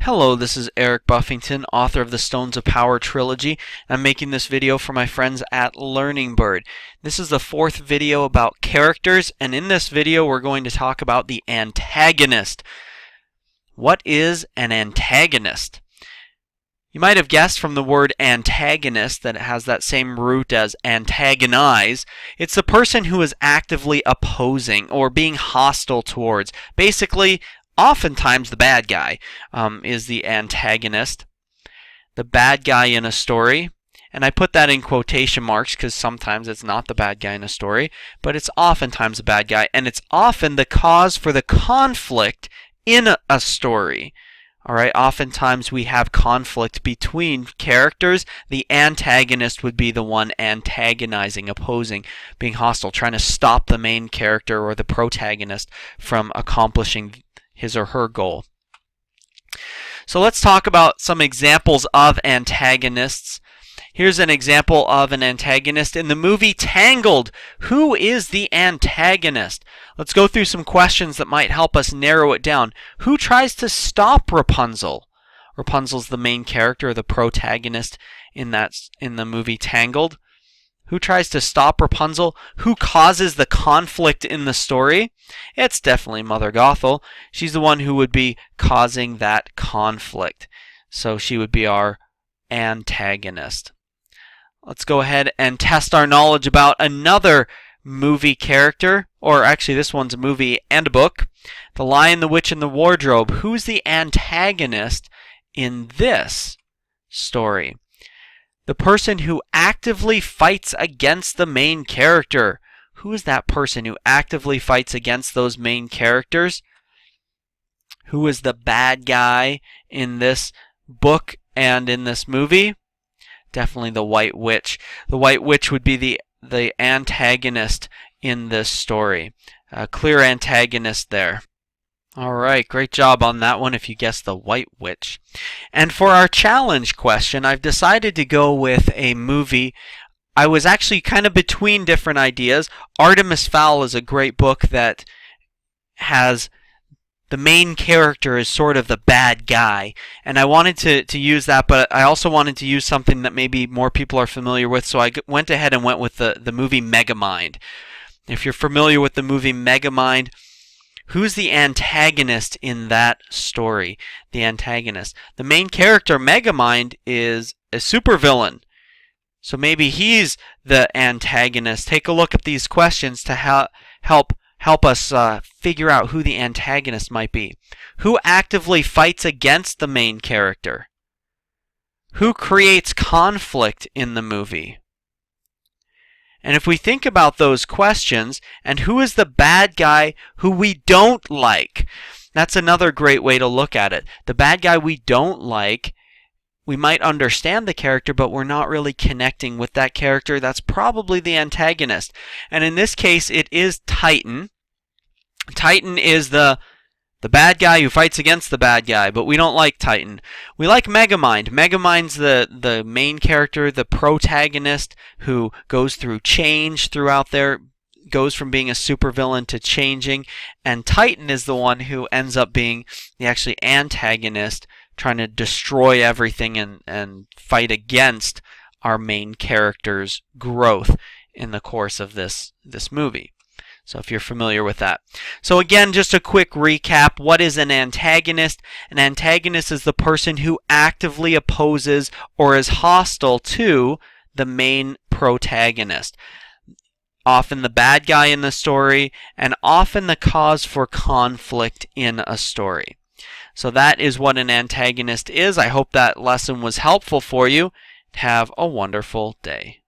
Hello, this is Eric Buffington, author of the Stones of Power trilogy. I'm making this video for my friends at Learning Bird. This is the fourth video about characters, and in this video we're going to talk about the antagonist. What is an antagonist? You might have guessed from the word antagonist that it has that same root as antagonize. It's the person who is actively opposing or being hostile towards. Basically, oftentimes the bad guy is the antagonist. The bad guy in a story. And I put that in quotation marks because sometimes it's not the bad guy in a story, but it's oftentimes the bad guy, and it's often the cause for the conflict in a story. Alright, oftentimes we have conflict between characters. The antagonist would be the one antagonizing, opposing, being hostile, trying to stop the main character or the protagonist from accomplishing his or her goal. So let's talk about some examples of antagonists. Here's an example of an antagonist in the movie Tangled. Who is the antagonist? Let's go through some questions that might help us narrow it down. Who tries to stop Rapunzel? Rapunzel's the main character, the protagonist in the movie Tangled. Who tries to stop Rapunzel? Who causes the conflict in the story? It's definitely Mother Gothel. She's the one who would be causing that conflict. So she would be our antagonist. Let's go ahead and test our knowledge about another movie character, or actually this one's a movie and a book. The Lion, the Witch, and the Wardrobe. Who's the antagonist in this story? The person who actively fights against the main character. Who is that person who actively fights against those main characters? Who is the bad guy in this book and in this movie? Definitely the White Witch. The White Witch would be the antagonist in this story. A clear antagonist there. Alright, great job on that one if you guessed the White Witch. And for our challenge question, I've decided to go with a movie. I was actually kind of between different ideas. Artemis Fowl is a great book that has the main character is sort of the bad guy. And I wanted to use that, but I also wanted to use something that maybe more people are familiar with, so I went ahead and went with the movie Megamind. If you're familiar with the movie Megamind, who's the antagonist in that story? The antagonist. The main character, Megamind, is a supervillain. So maybe he's the antagonist. Take a look at these questions to help us figure out who the antagonist might be. Who actively fights against the main character? Who creates conflict in the movie? And if we think about those questions, and who is the bad guy who we don't like? That's another great way to look at it. The bad guy we don't like, we might understand the character, but we're not really connecting with that character. That's probably the antagonist. And in this case, it is Titan. Titan is the bad guy who fights against the bad guy, but we don't like Titan. We like Megamind. Megamind's the main character, the protagonist who goes through change throughout there, goes from being a supervillain to changing, and Titan is the one who ends up being the actually antagonist, trying to destroy everything and fight against our main character's growth in the course of this movie. So if you're familiar with that. So again, just a quick recap. What is an antagonist? An antagonist is the person who actively opposes or is hostile to the main protagonist. Often the bad guy in the story, and often the cause for conflict in a story. So that is what an antagonist is. I hope that lesson was helpful for you. Have a wonderful day.